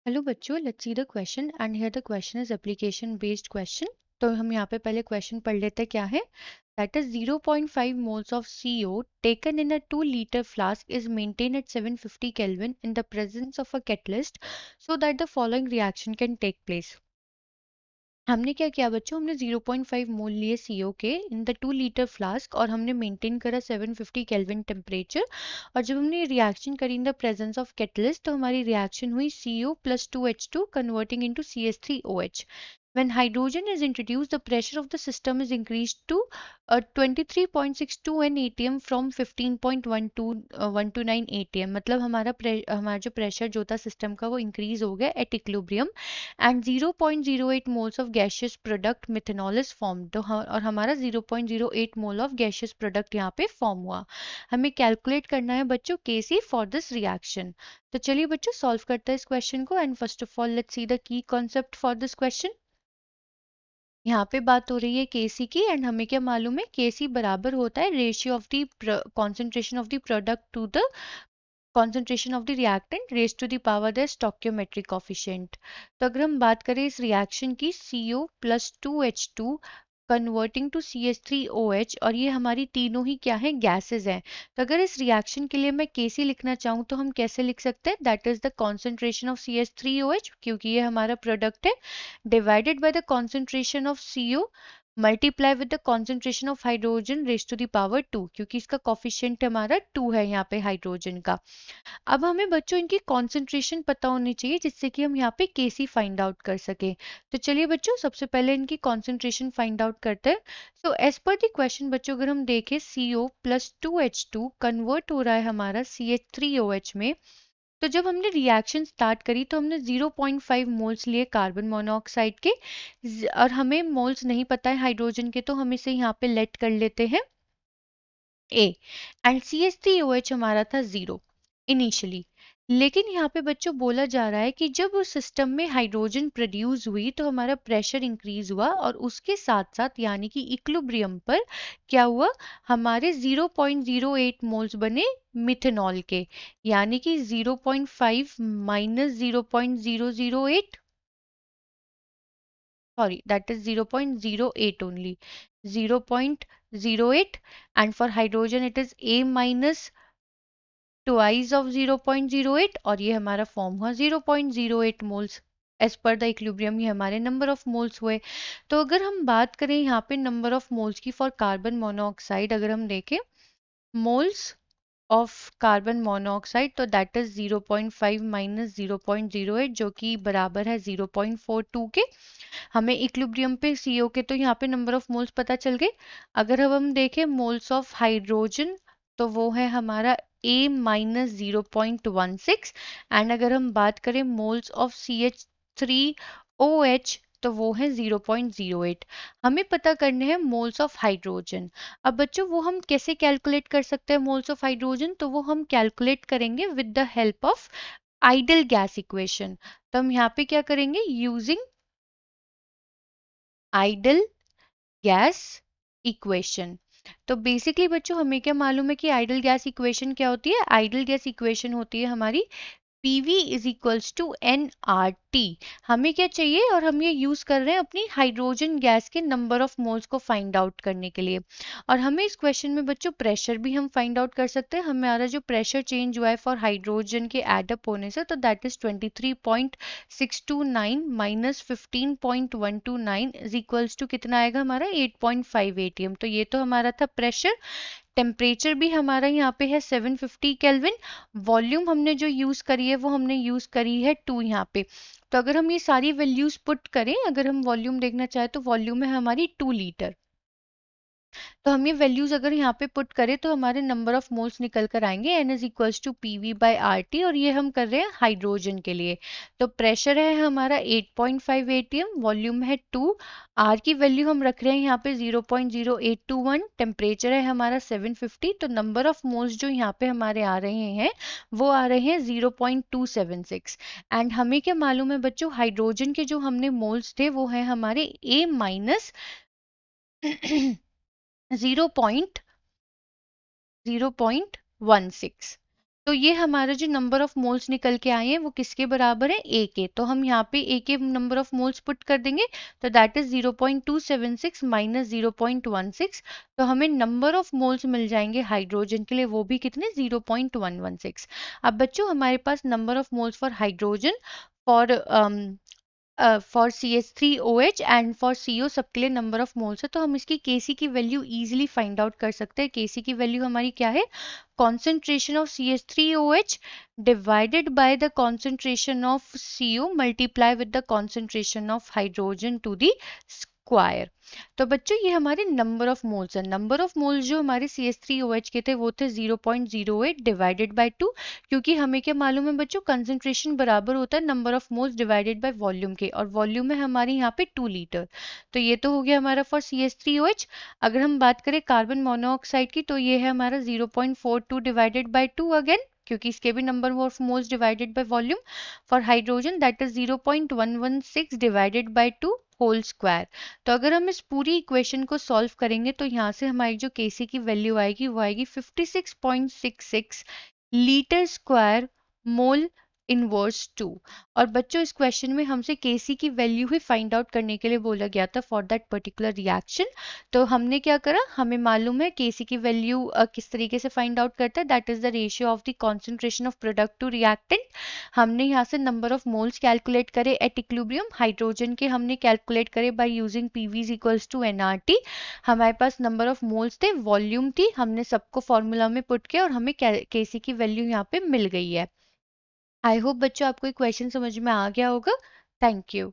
Hello बच्चों, let's see the question and here the question is application based question. तो हम यहाँ पे पहले क्वेश्चन पढ़ लेते हैं क्या है। That is 0.5 moles of CO taken in a 2-liter flask is maintained at 750 Kelvin in the presence of a catalyst so that the following reaction can take place। हमने क्या किया बच्चों, हमने 0.5 मोल लिए सीओ के इन द 2-liter फ्लास्क और हमने maintain करा 750 केल्विन टेम्परेचर। और जब हमने रिएक्शन करी in the presence of catalyst तो हमारी रिएक्शन हुई CO + 2H2 converting into CH3OH। When hydrogen is introduced, the pressure of the system is increased to 23.62 atm from 15.129 atm। मतलब हमारा जो प्रेशर जो था सिस्टम का वो इंक्रीज हो गया at equilibrium and 0.08 moles of gaseous product methanol is form. तो और हमारा 0.08 मोल ऑफ गैशियस प्रोडक्ट यहाँ पे फॉर्म हुआ। हमें कैलकुलेट करना है बच्चों केसी फॉर दिस रिएक्शन। तो चलिए बच्चों सॉल्व करते हैं इस क्वेश्चन को and first of all let's see the key concept for this question. यहाँ पे बात हो रही है केसी की एंड हमें क्या मालूम है, केसी बराबर होता है ratio of the concentration of the product to the concentration of the reactant raised to the power the stoichiometric coefficient। तो अगर हम बात करें इस रिएक्शन की CO + 2H2 converting to CH3OH और ये हमारी तीनों ही क्या है, गैसेस हैं। तो अगर इस रिएक्शन के लिए मैं Kc लिखना चाहूँ तो हम कैसे लिख सकते हैं, that is the concentration of CH3OH क्योंकि ये हमारा प्रोडक्ट है, divided by the concentration of CO multiply with the concentration of hydrogen raise to the power 2 क्योंकि इसका कॉफिशिएंट हमारा 2 है यहाँ पे हाइड्रोजन का। अब हमें बच्चों इनकी कॉन्सेंट्रेशन पता होनी चाहिए जिससे कि हम यहाँ पे केसी फाइंड आउट कर सके। तो चलिए बच्चों सबसे पहले इनकी कॉन्सेंट्रेशन फाइंड आउट करते हैं। So as per the question बच्चों अगर हम देखें CO + 2H2 कन्वर्ट हो रहा है हमारा CH3OH में। तो जब हमने रिएक्शन स्टार्ट करी तो हमने 0.5 मोल्स लिए कार्बन मोनोऑक्साइड के और हमें मोल्स नहीं पता है हाइड्रोजन के, तो हम इसे यहाँ पे लेट कर लेते हैं A एंड CH3OH हमारा था 0 इनिशियली। लेकिन यहाँ पे बच्चों बोला जा रहा है कि जब उस सिस्टम में हाइड्रोजन प्रोड्यूस हुई तो हमारा प्रेशर इंक्रीज हुआ और उसके साथ साथ यानी कि इक्विलिब्रियम पर क्या हुआ, हमारे 0.08 मोल्स बने मिथेनॉल के, यानी कि 0.5 - 0.008, sorry that is 0.08 only, 0.08 and for hydrogen it is A minus twice of 0.08 और ये हमारा फॉर्म हुआ 0.08 moles as per the equilibrium, ये हमारे नंबर ऑफ मोल्स हुए। तो अगर हम बात करें यहाँ पे नंबर ऑफ मोल्स की फॉर कार्बन मोनोऑक्साइड, अगर हम देखें मोल्स ऑफ कार्बन मोनोऑक्साइड तो दैट इज 0.5 - 0.08 जो कि बराबर है 0.42 के। हमें इक्विलिब्रियम पे CO के तो यहाँ पे नंबर ऑफ मोल्स पता चल गए। अगर अब हम देखें मोल्स ऑफ हाइड्रोजन तो वो है हमारा A - 0.16 एंड अगर हम बात करें मोल्स ऑफ CH3OH तो वो है 0.08। हमें पता करने हैं मोल्स ऑफ हाइड्रोजन। अब बच्चों वो हम कैसे कैलकुलेट कर सकते हैं मोल्स ऑफ हाइड्रोजन, तो वो हम कैलकुलेट करेंगे with the help of idol gas equation. तो हम यहाँ पे क्या करेंगे, यूजिंग आइडल गैस इक्वेशन। तो बेसिकली बच्चों हमें क्या मालूम है कि आइडल गैस इक्वेशन क्या होती है, आइडल गैस इक्वेशन होती है हमारी PV is equals to nRT। हमें क्या चाहिए, और हम ये यूज कर रहे हैं अपनी हाइड्रोजन गैस के नंबर ऑफ मोल्स को फाइंड आउट करने के लिए। और हमें इस क्वेश्चन में बच्चों प्रेशर भी हम फाइंड आउट कर सकते हैं। हमारा जो प्रेशर चेंज हुआ है फॉर हाइड्रोजन के एडअप होने से तो that is 23.629 minus 15.129 is equals to कितना आएगा हमारा 8.5 atm। तो ये तो हमारा था प्रेशर। टेम्परेचर भी हमारा यहाँ पे है 750 केल्विन। वॉल्यूम हमने जो यूज करी है वो हमने यूज करी है 2 यहाँ पे। तो अगर हम ये सारी वैल्यूज पुट करें, अगर हम वॉल्यूम देखना चाहे तो वॉल्यूम है हमारी 2 लीटर। तो हम ये वैल्यूज अगर यहाँ पे पुट करें तो हमारे नंबर ऑफ मोल्स निकल कर आएंगे N is equals to PV/RT और ये हम कर रहे हैं हाइड्रोजन के लिए। तो प्रेशर है हमारा 8.5 atm, वॉल्यूम है 2, R की वैल्यू हम रख रहे हैं यहाँ पे 0.0821, टेम्परेचर है हमारा 750। तो नंबर ऑफ मोल्स जो यहाँ पे हमारे आ रहे हैं वो आ रहे हैं 0.276। एंड हमें क्या मालूम है बच्चों, हाइड्रोजन के जो हमने मोल्स थे वो है हमारे A माइनस 0.0.16। तो ये हमारा जो नंबर ऑफ मोल्स निकल के आए हैं वो किसके बराबर है, ए के। तो हम यहाँ पे ए के नंबर ऑफ मोल्स पुट कर देंगे, तो दैट इज 0.276 माइनस 0.16। तो हमें नंबर ऑफ मोल्स मिल जाएंगे हाइड्रोजन के लिए, वो भी कितने, 0.116। अब बच्चों हमारे पास number of moles for hydrogen, for for CH3OH and for CO सबके लिए नंबर ऑफ मोल्स है, तो हम इसकी Kc की वैल्यू इजीली फाइंड आउट कर सकते हैं। Kc की वैल्यू हमारी क्या है, concentration of CH3OH divided by the concentration of CO multiply with the concentration of hydrogen to the square। तो बच्चों ये हमारे नंबर ऑफ मोल्स है। नंबर ऑफ मोल्स जो हमारे CH3OH के थे वो थे 0.08 डिवाइडेड बाय 2, क्योंकि हमें क्या मालूम है बच्चों, कंसंट्रेशन बराबर होता है number of moles divided by volume के, और वॉल्यूम है हमारी यहाँ पे 2 लीटर। तो ये तो हो गया हमारा फॉर CH3OH। अगर हम बात करें कार्बन मोनोऑक्साइड की, तो ये है हमारा 0.42 डिवाइडेड बाय 2 अगेन, क्योंकि इसके भी number of moles divided by volume. For hydrogen that is 0.116 divided by 2 whole square. तो अगर हम इस पूरी इक्वेशन को सॉल्व करेंगे तो यहाँ से हमारी जो Kc की वैल्यू आएगी वो आएगी 56.66 लीटर स्क्वायर मोल इनवर्स 2। और बच्चों इस क्वेश्चन में हमसे Kc की वैल्यू ही फाइंड आउट करने के लिए बोला गया था फॉर दैट पर्टिकुलर रिएक्शन। तो हमने क्या करा, हमें मालूम है Kc की वैल्यू किस तरीके से फाइंड आउट करता है, that is the ratio of the concentration of product to reactant. हमने यहाँ से नंबर ऑफ मोल्स कैलकुलेट करे एट इक्विलिब्रियम, हाइड्रोजन के हमने कैलकुलेट करे by using PV equals to nRT. हमारे पास नंबर ऑफ मोल्स थे, वॉल्यूम थी, हमने सबको फॉर्मूला में पुट किया और हमें Kc की वैल्यू यहाँ पे मिल गई है। आई होप बच्चों आपको ये क्वेश्चन समझ में आ गया होगा। Thank you.